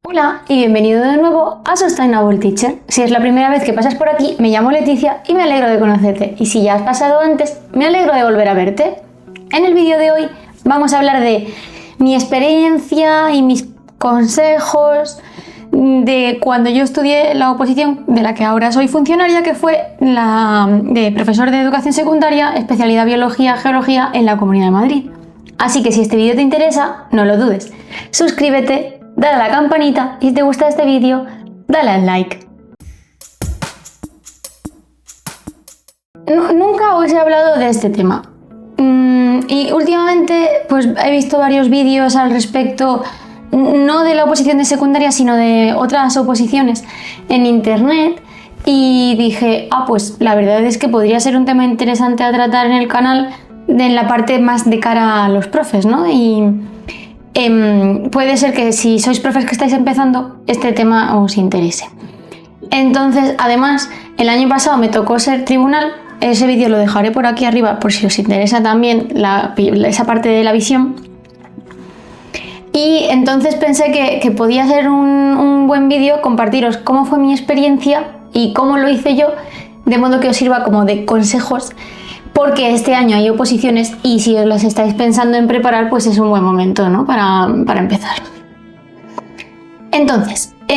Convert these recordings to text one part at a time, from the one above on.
Hola y bienvenido de nuevo a Sustainable Teacher. Si es la primera vez que pasas por aquí, me llamo Leticia y me alegro de conocerte. Y si ya has pasado antes, me alegro de volver a verte. En el vídeo de hoy vamos a hablar de mi experiencia y mis consejos de cuando yo estudié la oposición de la que ahora soy funcionaria, que fue la de profesor de educación secundaria, especialidad biología, geología en la Comunidad de Madrid. Así que si este vídeo te interesa, no lo dudes. Suscríbete, dale a la campanita y si te gusta este vídeo, dale al like. Nunca os he hablado de este tema. Y últimamente pues he visto varios vídeos al respecto, no de la oposición de secundaria, sino de otras oposiciones en internet. Y dije, pues la verdad es que podría ser un tema interesante a tratar en el canal, en la parte más de cara a los profes, ¿no? Y puede ser que si sois profes que estáis empezando, este tema os interese. Entonces, además, el año pasado me tocó ser tribunal. Ese vídeo lo dejaré por aquí arriba por si os interesa también esa parte de la visión. Y entonces pensé que podía ser un buen vídeo compartiros cómo fue mi experiencia y cómo lo hice yo, de modo que os sirva como de consejos, porque este año hay oposiciones y si os las estáis pensando en preparar, pues es un buen momento, ¿no? para empezar. Entonces, voy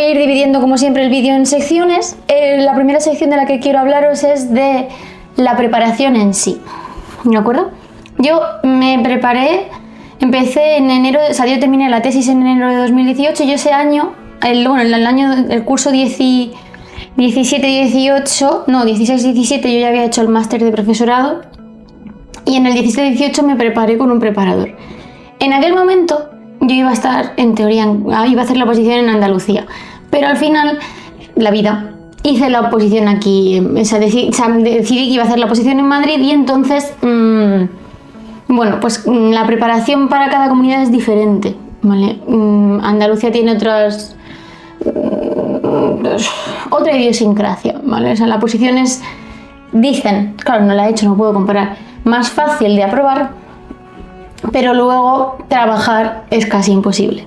a ir dividiendo como siempre el vídeo en secciones. La primera sección de la que quiero hablaros es de la preparación en sí, ¿de acuerdo? Yo me preparé, empecé en enero, o sea, yo terminé la tesis en enero de 2018 y yo ese año, el curso 16-17 yo ya había hecho el máster de profesorado y en el 17-18 me preparé con un preparador. En aquel momento yo iba a estar, en teoría, iba a hacer la oposición en Andalucía, pero al final, la vida, hice la oposición aquí, decidí que iba a hacer la oposición en Madrid y entonces, bueno, pues la preparación para cada comunidad es diferente, ¿vale? Andalucía tiene otra idiosincrasia, ¿vale? O sea, la oposición es, dicen, claro, no la he hecho, no puedo comparar, más fácil de aprobar, pero luego trabajar es casi imposible.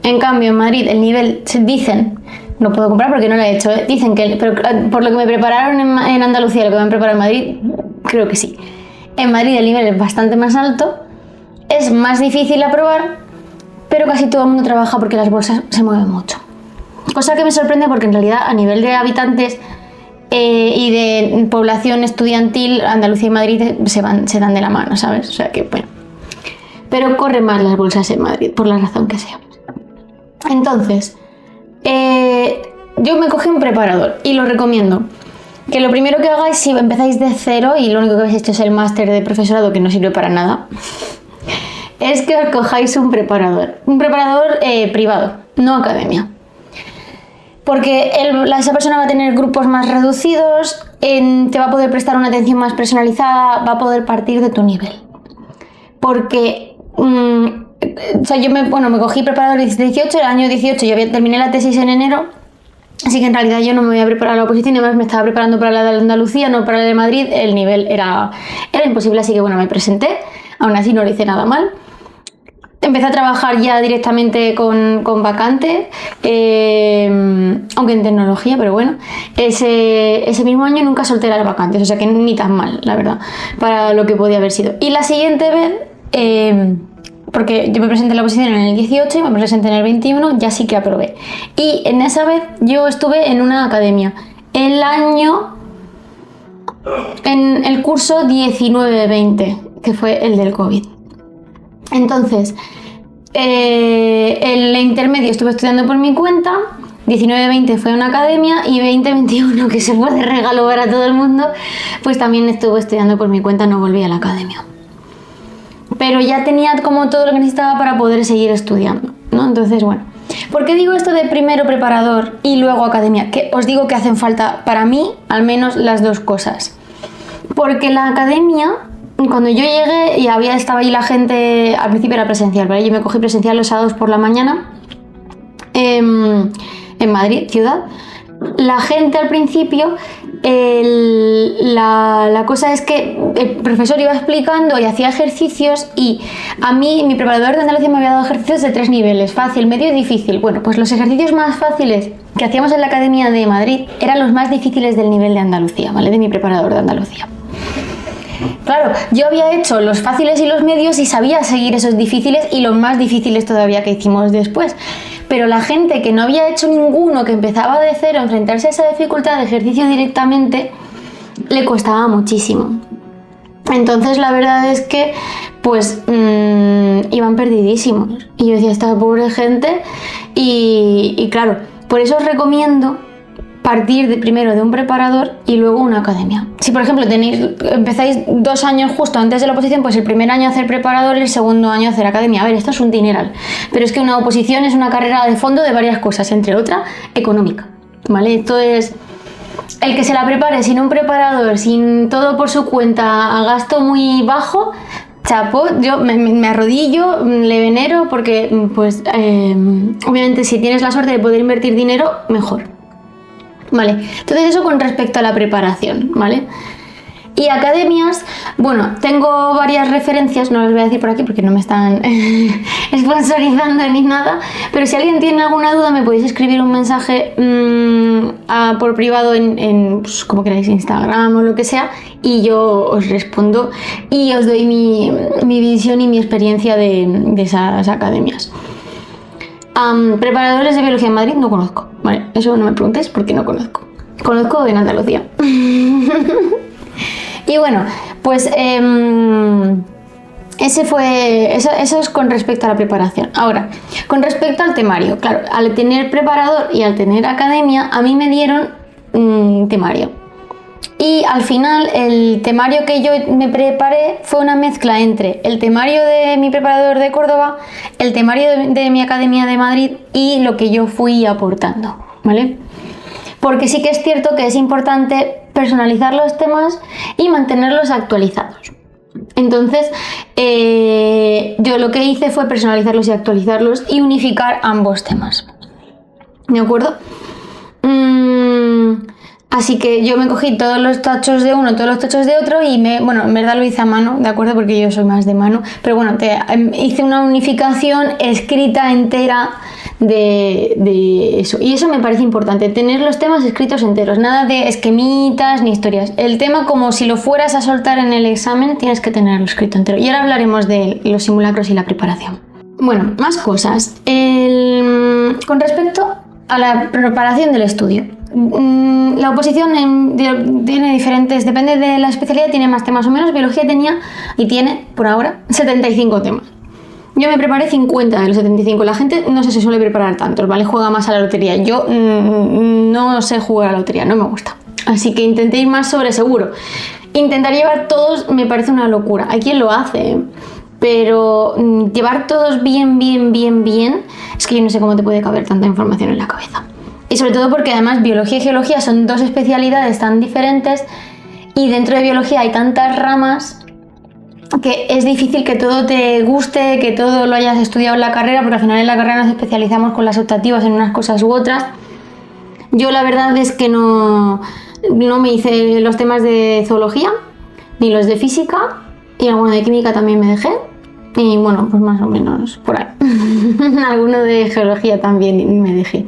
En cambio, en Madrid el nivel, dicen, no puedo comparar porque no la he hecho, dicen que, pero por lo que me prepararon en Andalucía, lo que me han preparado en Madrid, creo que sí. En Madrid el nivel es bastante más alto, es más difícil aprobar, pero casi todo el mundo trabaja porque las bolsas se mueven mucho. Cosa que me sorprende porque en realidad a nivel de habitantes y de población estudiantil, Andalucía y Madrid se dan de la mano, ¿sabes? O sea que bueno. Pero corren más las bolsas en Madrid, por la razón que sea. Entonces, yo me cogí un preparador y lo recomiendo. Que lo primero que hagáis si empezáis de cero y lo único que habéis hecho es el máster de profesorado, que no sirve para nada, es que os cojáis un preparador. Un preparador privado, no academia. Porque esa persona va a tener grupos más reducidos, te va a poder prestar una atención más personalizada, va a poder partir de tu nivel. Porque, o sea, yo me cogí preparador en 18, el año 18 yo terminé la tesis en enero, así que en realidad yo no me voy a preparar a la oposición, además me estaba preparando para la de Andalucía, no para la de Madrid, el nivel era imposible, así que bueno, me presenté, aún así no lo hice nada mal. Empecé a trabajar ya directamente con vacante, aunque en tecnología, pero bueno, ese mismo año nunca solté las vacantes, o sea que ni tan mal, la verdad, para lo que podía haber sido. Y la siguiente vez, porque yo me presenté en la oposición en el 18 y me presenté en el 21, ya sí que aprobé. Y en esa vez yo estuve en una academia, en el curso 19-20, que fue el del COVID. Entonces, el intermedio estuve estudiando por mi cuenta, 19-20 fue una academia y 20-21, que se fue de regalo para todo el mundo, pues también estuve estudiando por mi cuenta, no volví a la academia. Pero ya tenía como todo lo que necesitaba para poder seguir estudiando, ¿no? Entonces, bueno, ¿por qué digo esto de primero preparador y luego academia? Que os digo que hacen falta, para mí, al menos las dos cosas. Porque la academia, cuando yo llegué y estaba ahí la gente, al principio era presencial, ¿vale? Yo me cogí presencial los sábados por la mañana en Madrid, ciudad, la gente al principio, la cosa es que el profesor iba explicando y hacía ejercicios, y a mí mi preparador de Andalucía me había dado ejercicios de 3 niveles, fácil, medio y difícil. Bueno, pues los ejercicios más fáciles que hacíamos en la Academia de Madrid eran los más difíciles del nivel de Andalucía, ¿vale? De mi preparador de Andalucía. Claro, yo había hecho los fáciles y los medios y sabía seguir esos difíciles y los más difíciles todavía que hicimos después. Pero la gente que no había hecho ninguno, que empezaba de cero a enfrentarse a esa dificultad de ejercicio directamente, le costaba muchísimo. Entonces la verdad es que pues iban perdidísimos. Y yo decía, esta pobre gente, y claro, por eso os recomiendo partir primero de un preparador y luego una academia. Si por ejemplo empezáis 2 años justo antes de la oposición, pues el primer año hacer preparador y el segundo año hacer academia. A ver, esto es un dineral, pero es que una oposición es una carrera de fondo de varias cosas, entre otras, económica, ¿vale? Esto es el que se la prepare sin un preparador, sin todo por su cuenta, a gasto muy bajo. Chapo, yo me arrodillo, le venero, porque pues obviamente si tienes la suerte de poder invertir dinero, mejor. Vale, entonces eso con respecto a la preparación, ¿vale? Y academias, bueno, tengo varias referencias, no las voy a decir por aquí porque no me están sponsorizando ni nada, pero si alguien tiene alguna duda me podéis escribir un mensaje por privado en pues, como queráis, Instagram o lo que sea, y yo os respondo y os doy mi visión y mi experiencia de esas academias. Preparadores de biología en Madrid no conozco, vale, eso no me preguntéis porque no conozco. Conozco en Andalucía. Y bueno, pues eso es con respecto a la preparación. Ahora, con respecto al temario, claro, al tener preparador y al tener academia, a mí me dieron temario. Y al final el temario que yo me preparé fue una mezcla entre el temario de mi preparador de Córdoba, el temario de mi Academia de Madrid y lo que yo fui aportando, ¿vale? Porque sí que es cierto que es importante personalizar los temas y mantenerlos actualizados. Entonces, yo lo que hice fue personalizarlos y actualizarlos y unificar ambos temas. ¿De acuerdo? Así que yo me cogí todos los tachos de uno, todos los tachos de otro y bueno, en verdad lo hice a mano, ¿de acuerdo? Porque yo soy más de mano, pero bueno, hice una unificación escrita entera de eso. Y eso me parece importante, tener los temas escritos enteros, nada de esquemitas ni historias. El tema, como si lo fueras a soltar en el examen, tienes que tenerlo escrito entero. Y ahora hablaremos de los simulacros y la preparación. Bueno, más cosas. Con respecto a la preparación del estudio. La oposición tiene diferentes, depende de la especialidad, tiene más temas o menos. Biología tenía y tiene, por ahora, 75 temas. Yo me preparé 50 de los 75. La gente no se suele preparar tantos, ¿vale? Juega más a la lotería. Yo no sé jugar a la lotería, no me gusta. Así que intenté ir más sobre seguro. Intentar llevar todos me parece una locura. Hay quien lo hace, pero llevar todos bien, es que yo no sé cómo te puede caber tanta información en la cabeza. Y sobre todo porque además biología y geología son dos especialidades tan diferentes y dentro de biología hay tantas ramas que es difícil que todo te guste, que todo lo hayas estudiado en la carrera, porque al final en la carrera nos especializamos con las optativas en unas cosas u otras. Yo la verdad es que no me hice los temas de zoología, ni los de física, y alguno de química también me dejé. Y bueno, pues más o menos por ahí. Alguno de geología también me dejé.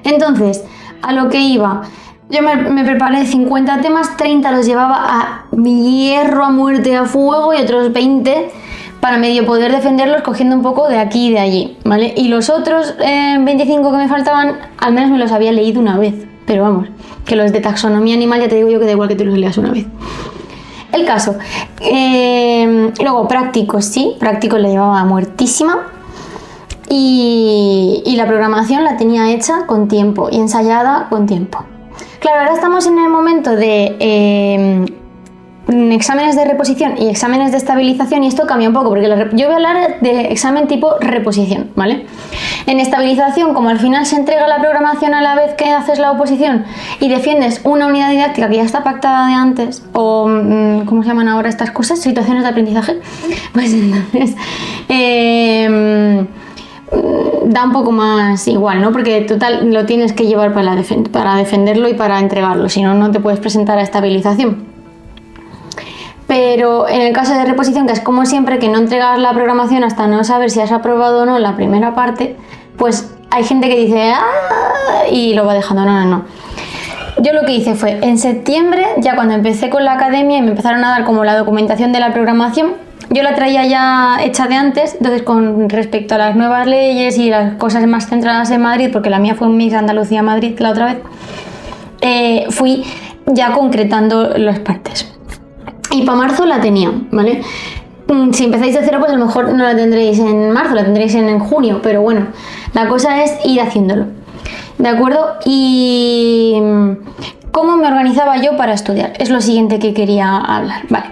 Entonces, a lo que iba, yo me preparé 50 temas, 30 los llevaba a hierro, a muerte, a fuego, y otros 20 para medio poder defenderlos cogiendo un poco de aquí y de allí, ¿vale? Y los otros 25 que me faltaban, al menos me los había leído una vez, pero vamos, que los de taxonomía animal ya te digo yo que da igual que te los leas una vez. El caso, luego prácticos, sí, prácticos le llevaba muertísima. Y la programación la tenía hecha con tiempo y ensayada con tiempo. Claro, ahora estamos en el momento de exámenes de reposición y exámenes de estabilización, y esto cambia un poco porque yo voy a hablar de examen tipo reposición, ¿vale? En estabilización, como al final se entrega la programación a la vez que haces la oposición y defiendes una unidad didáctica que ya está pactada de antes, o ¿cómo se llaman ahora estas cosas? Situaciones de aprendizaje. Pues entonces da un poco más igual, ¿no? Porque total lo tienes que llevar para defenderlo y para entregarlo, si no, no te puedes presentar a estabilización. Pero en el caso de reposición, que es como siempre, que no entregas la programación hasta no saber si has aprobado o no la primera parte, pues hay gente que dice ¡ah! Y lo va dejando. No. Yo lo que hice fue, en septiembre, ya cuando empecé con la academia y me empezaron a dar como la documentación de la programación, yo la traía ya hecha de antes, entonces con respecto a las nuevas leyes y las cosas más centradas en Madrid, porque la mía fue un mix Andalucía-Madrid la otra vez, fui ya concretando las partes. Y para marzo la tenía, ¿vale? Si empezáis de cero, pues a lo mejor no la tendréis en marzo, la tendréis en junio, pero bueno, la cosa es ir haciéndolo, ¿de acuerdo? Y ¿cómo me organizaba yo para estudiar? Es lo siguiente que quería hablar, ¿vale?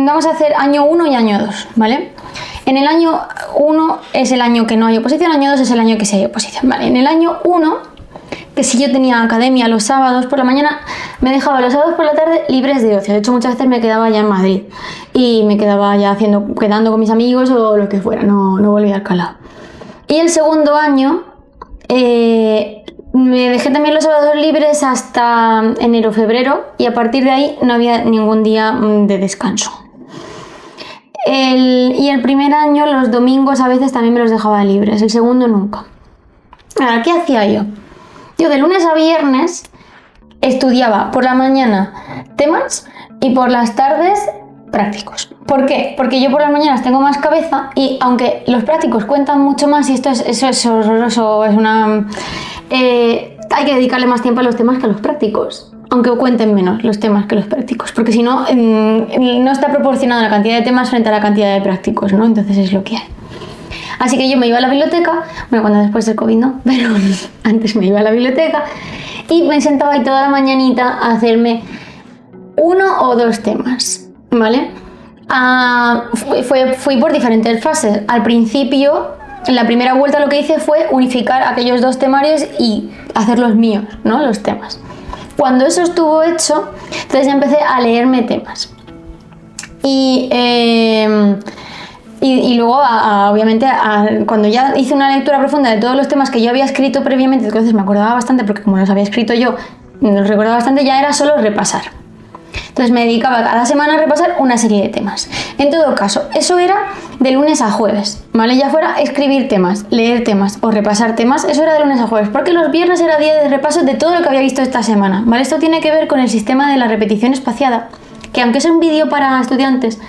Vamos a hacer año 1 y año 2, ¿vale? En el año 1 es el año que no hay oposición, año 2 es el año que sí hay oposición, ¿vale? En el año 1, que si yo tenía academia los sábados por la mañana, me dejaba los sábados por la tarde libres de ocio. De hecho, muchas veces me quedaba ya en Madrid y me quedaba ya quedando con mis amigos o lo que fuera, no volvía al calado. Y el segundo año me dejé también los sábados libres hasta enero, febrero, y a partir de ahí no había ningún día de descanso. Y el primer año, los domingos a veces también me los dejaba libres, el segundo nunca. Ahora, ¿qué hacía yo? Yo de lunes a viernes estudiaba por la mañana temas y por las tardes prácticos. ¿Por qué? Porque yo por las mañanas tengo más cabeza y aunque los prácticos cuentan mucho más, y eso es horroroso, hay que dedicarle más tiempo a los temas que a los prácticos, aunque cuenten menos los temas que los prácticos, porque si no, no está proporcionada la cantidad de temas frente a la cantidad de prácticos, ¿no? Entonces es lo que hay. Así que yo me iba a la biblioteca, bueno, cuando después del COVID no, pero antes me iba a la biblioteca y me sentaba ahí toda la mañanita a hacerme 1 o 2 temas, ¿vale? Fui por diferentes fases. Al principio, en la primera vuelta lo que hice fue unificar aquellos 2 temarios y hacer los míos, ¿no? Los temas. Cuando eso estuvo hecho, entonces ya empecé a leerme temas. Y luego, obviamente, cuando ya hice una lectura profunda de todos los temas que yo había escrito previamente, entonces me acordaba bastante, porque como los había escrito yo, los recordaba bastante, ya era solo repasar. Entonces me dedicaba cada semana a repasar una serie de temas. En todo caso, eso era de lunes a jueves, ¿vale? Ya fuera escribir temas, leer temas o repasar temas, eso era de lunes a jueves, porque los viernes era día de repaso de todo lo que había visto esta semana, ¿vale? Esto tiene que ver con el sistema de la repetición espaciada, que aunque es un vídeo para estudiantes,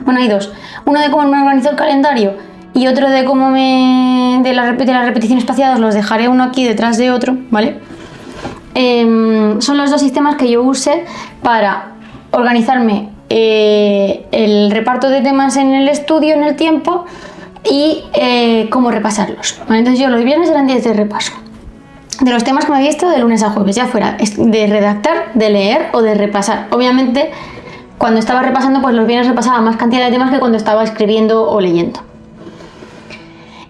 bueno, hay 2. Uno de cómo me organizo el calendario y otro de cómo de las repeticiones espaciadas, los dejaré uno aquí detrás de otro, ¿vale? Son los 2 sistemas que yo usé para organizarme el reparto de temas en el estudio, en el tiempo, y cómo repasarlos, ¿vale? Entonces yo los viernes eran días de repaso de los temas que me había visto de lunes a jueves, ya fuera de redactar, de leer o de repasar. Obviamente, cuando estaba repasando, pues los viernes repasaba más cantidad de temas que cuando estaba escribiendo o leyendo.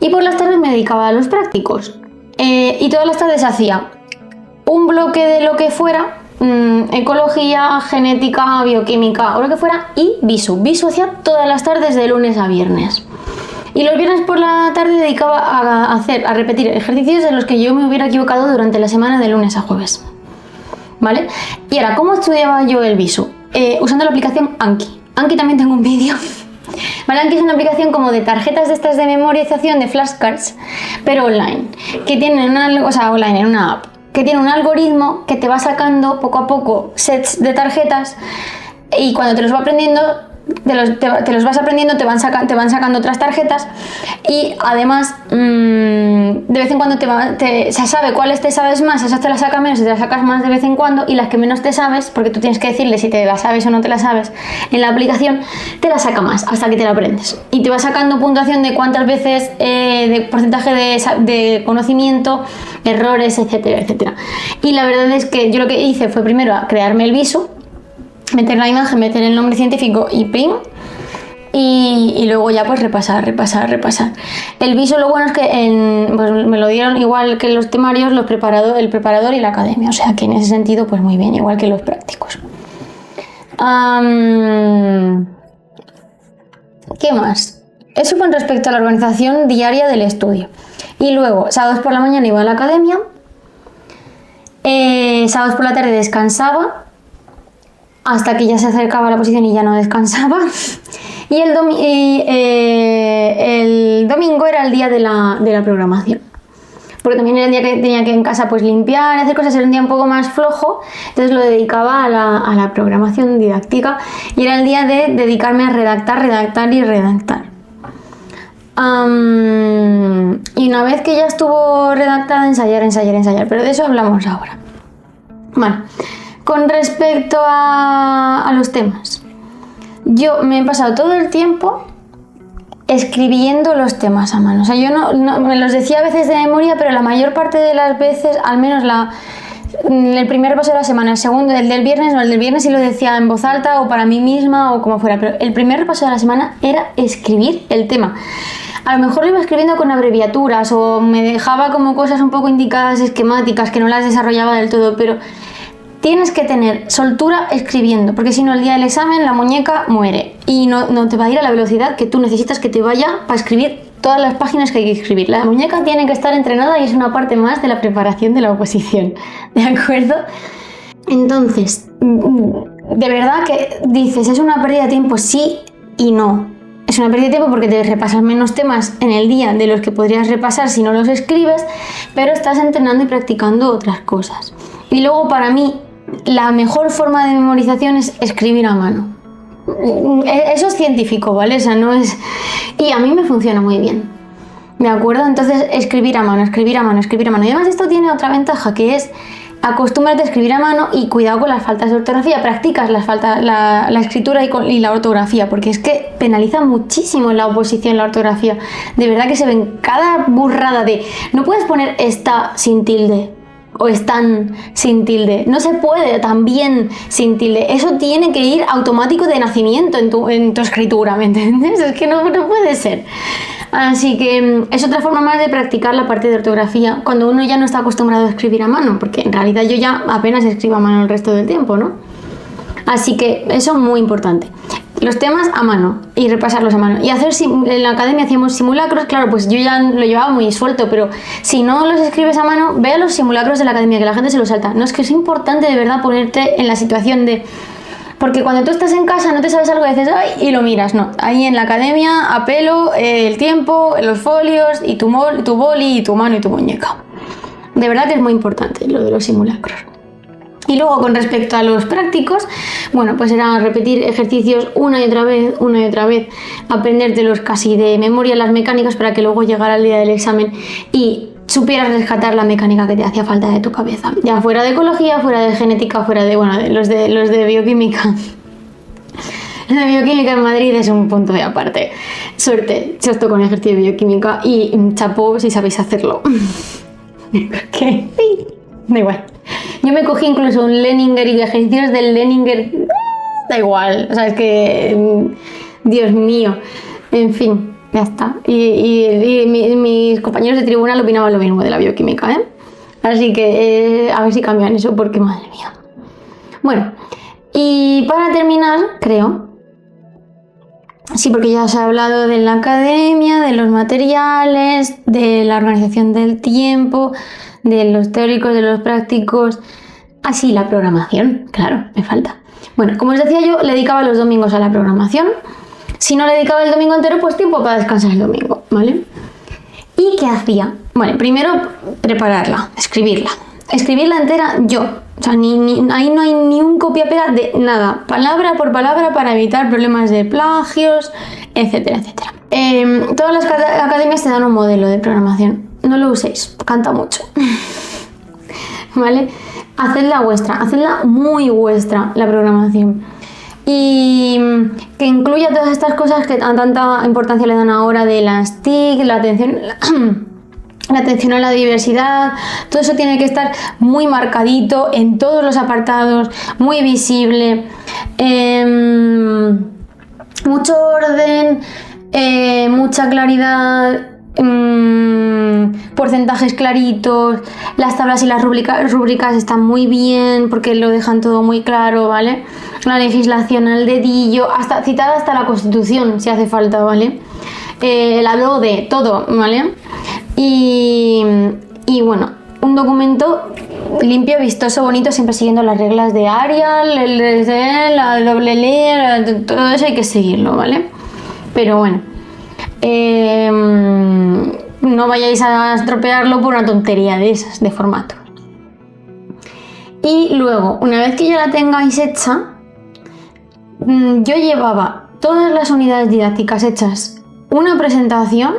Y por las tardes me dedicaba a los prácticos. Y todas las tardes hacía un bloque de lo que fuera, ecología, genética, bioquímica o lo que fuera, y visu. Visu hacía todas las tardes de lunes a viernes. Y los viernes por la tarde dedicaba a repetir ejercicios en los que yo me hubiera equivocado durante la semana de lunes a jueves, ¿vale? Y ahora, ¿cómo estudiaba yo el visu? Usando la aplicación Anki. Anki también tengo un vídeo. ¿Vale? Anki es una aplicación como de tarjetas de estas de memorización, de flashcards, pero online, que tienen online en una app, que tiene un algoritmo que te va sacando poco a poco sets de tarjetas, y cuando te los va aprendiendo, te los vas aprendiendo, te van sacando otras tarjetas, y además de vez en cuando se sabe cuáles te sabes más, esas te las saca menos y te las sacas más de vez en cuando, y las que menos te sabes, porque tú tienes que decirle si te las sabes o no te las sabes en la aplicación, te las saca más hasta que te la aprendes, y te va sacando puntuación de cuántas veces, de porcentaje de conocimiento, errores, etcétera, etcétera. Y la verdad es que yo lo que hice fue primero crearme el visu, meter la imagen, meter el nombre científico y ping, y luego ya pues repasar. El visu, lo bueno es que pues me lo dieron igual que los temarios, el preparador y la academia, o sea que en ese sentido pues muy bien, igual que los prácticos. ¿Qué más? eso con respecto a la organización diaria del estudio. Y luego, sábados por la mañana iba a la academia, sábados por la tarde descansaba, hasta que ya se acercaba a la posición y ya no descansaba. Y el domingo era el día de la programación. Porque también era el día que tenía que en casa pues limpiar, hacer cosas, era un día un poco más flojo, entonces lo dedicaba a la programación didáctica y era el día de dedicarme a redactar. Y una vez que ya estuvo redactada, ensayar, pero de eso hablamos ahora. Bueno, con respecto a los temas, yo me he pasado todo el tiempo escribiendo los temas a mano. O sea, yo no me los decía a veces de memoria, pero la mayor parte de las veces, al menos el primer paso de la semana, el segundo, el del viernes sí lo decía en voz alta o para mí misma o como fuera, pero el primer paso de la semana era escribir el tema. A lo mejor lo iba escribiendo con abreviaturas o me dejaba como cosas un poco indicadas, esquemáticas, que no las desarrollaba del todo, pero tienes que tener soltura escribiendo, porque si no el día del examen la muñeca muere y no te va a ir a la velocidad que tú necesitas que te vaya para escribir todas las páginas que hay que escribir. La muñeca tiene que estar entrenada y es una parte más de la preparación de la oposición, ¿de acuerdo? Entonces, de verdad que dices, ¿es una pérdida de tiempo? Sí y no. Es una pérdida de tiempo porque te repasas menos temas en el día de los que podrías repasar si no los escribes, pero estás entrenando y practicando otras cosas. Y luego para mí, la mejor forma de memorización es escribir a mano. Eso es científico, ¿vale? O sea, no es... Y a mí me funciona muy bien, ¿de acuerdo? Entonces, escribir a mano. Y además esto tiene otra ventaja, que es acostúmbrate a escribir a mano y cuidado con las faltas de ortografía. Practicas la escritura y la ortografía, porque es que penaliza muchísimo en la oposición la ortografía. De verdad que se ven cada burrada de... No puedes poner esta sin tilde o están sin tilde. No se puede también sin tilde. Eso tiene que ir automático de nacimiento en tu escritura, ¿me entiendes? Es que no puede ser. Así que es otra forma más de practicar la parte de ortografía cuando uno ya no está acostumbrado a escribir a mano, porque en realidad yo ya apenas escribo a mano el resto del tiempo, ¿no? Así que eso es muy importante. Los temas a mano y repasarlos a mano. Y en la academia hacíamos simulacros, claro, pues yo ya lo llevaba muy suelto, pero si no los escribes a mano, ve a los simulacros de la academia, que la gente se los salta. No, es que es importante de verdad ponerte en la situación de... Porque cuando tú estás en casa no te sabes algo y dices, ¡ay! Y lo miras, no. Ahí en la academia, a pelo, el tiempo, los folios, y tu boli, y tu mano y tu muñeca. De verdad que es muy importante lo de los simulacros. Y luego con respecto a los prácticos, bueno, pues era repetir ejercicios una y otra vez, aprendértelos casi de memoria las mecánicas para que luego llegara el día del examen y supieras rescatar la mecánica que te hacía falta de tu cabeza. Ya fuera de ecología, fuera de genética, fuera de, bueno, los de bioquímica. Los de bioquímica en Madrid es un punto de aparte. Suerte si os toca un ejercicio de bioquímica y chapó si sabéis hacerlo. ¿Qué? Sí, da igual. Yo me cogí incluso un Leninger y ejercicios del Leninger. Da igual, o sea, es que... Dios mío. En fin, ya está. Y mis compañeros de tribunal opinaban lo mismo de la bioquímica, ¿eh? Así que a ver si cambian eso, porque madre mía. Bueno, y para terminar, creo... Sí, porque ya os he hablado de la academia, de los materiales, de la organización del tiempo, de los teóricos, de los prácticos. Así, la programación, claro, me falta. Bueno, como os decía, yo le dedicaba los domingos a la programación. Si no le dedicaba el domingo entero, pues tiempo para descansar el domingo, ¿vale? ¿Y qué hacía? Bueno, primero prepararla, escribirla entera yo. O sea, ahí no hay ni un copia-pega de nada, palabra por palabra, para evitar problemas de plagios, etcétera, etcétera. Todas las academias te dan un modelo de programación. No lo uséis, canta mucho. ¿Vale? Hacedla vuestra, hacedla muy vuestra la programación. Y que incluya todas estas cosas que a tanta importancia le dan ahora de las TIC, la atención a la diversidad. Todo eso tiene que estar muy marcadito en todos los apartados, muy visible, mucho orden, mucha claridad, porcentajes claritos. Las tablas y las rúbricas están muy bien porque lo dejan todo muy claro, ¿vale? La legislación al dedillo, citada hasta la Constitución si hace falta, ¿vale? la LODE, todo, ¿vale? Y bueno, un documento limpio, vistoso, bonito, siempre siguiendo las reglas de Arial, la doble ley, todo eso hay que seguirlo, ¿vale? Pero bueno, no vayáis a estropearlo por una tontería de esas, de formato. Y luego, una vez que ya la tengáis hecha, yo llevaba todas las unidades didácticas hechas, una presentación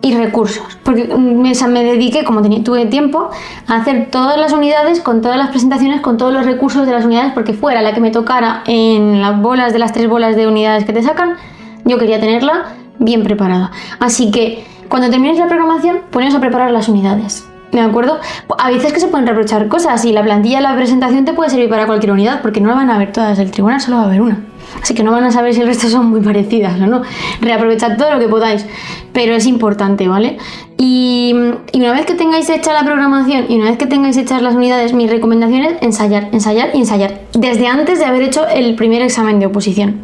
y recursos, porque me dediqué, como tuve tiempo, a hacer todas las unidades con todas las presentaciones, con todos los recursos de las unidades, porque fuera la que me tocara en las bolas de las 3 bolas de unidades que te sacan, yo quería tenerla bien preparada. Así que cuando termines la programación, poneos a preparar las unidades, ¿de acuerdo? A veces que se pueden reprochar cosas y la plantilla de la presentación te puede servir para cualquier unidad, porque no la van a ver todas, el tribunal solo va a ver una. Así que no van a saber si el resto son muy parecidas o no. Reaprovechad todo lo que podáis, pero es importante, ¿vale? Y una vez que tengáis hecha la programación y una vez que tengáis hechas las unidades, mi recomendación es ensayar, ensayar y ensayar, desde antes de haber hecho el primer examen de oposición.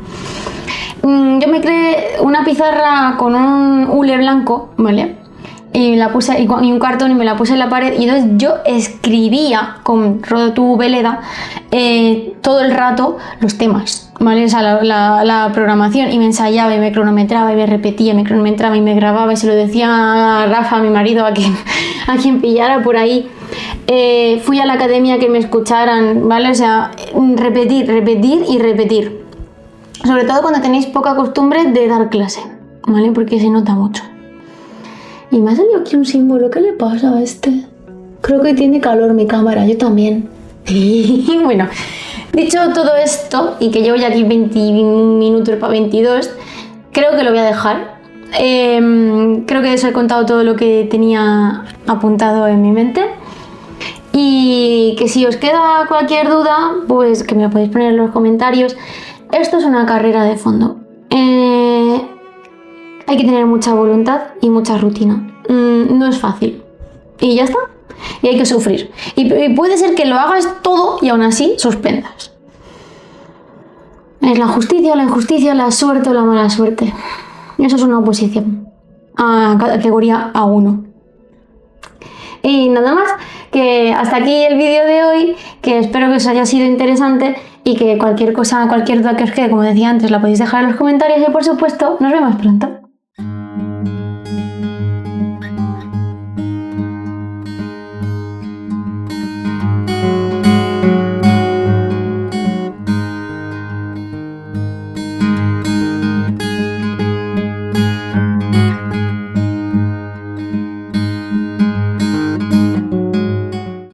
Yo me creé una pizarra con un hule blanco, ¿vale? Y la puse y un cartón y me la puse en la pared y entonces yo escribía con Rodotu Veleda todo el rato los temas, ¿vale? O sea, la programación, y me ensayaba y me cronometraba y me repetía, me cronometraba y me grababa y se lo decía a Rafa, a mi marido, a quien pillara por ahí. Fui a la academia que me escucharan, ¿vale? O sea, repetir, repetir y repetir. Sobre todo cuando tenéis poca costumbre de dar clase, ¿vale? Porque se nota mucho. Y me ha salido aquí un símbolo. ¿Qué le pasa a este? Creo que tiene calor mi cámara, yo también. Y bueno, dicho todo esto, y que llevo ya aquí 21 minutos para 22, creo que lo voy a dejar. Creo que os he contado todo lo que tenía apuntado en mi mente. Y que si os queda cualquier duda, pues que me lo podéis poner en los comentarios. Esto es una carrera de fondo. Hay que tener mucha voluntad y mucha rutina. No es fácil. Y ya está. Y hay que sufrir. Y puede ser que lo hagas todo y aún así suspendas. Es la justicia, la injusticia, la suerte o la mala suerte. Eso es una oposición a categoría A1. Y nada más, que hasta aquí el vídeo de hoy, que espero que os haya sido interesante y que cualquier cosa, cualquier duda que os quede, como decía antes, la podéis dejar en los comentarios y por supuesto, nos vemos pronto.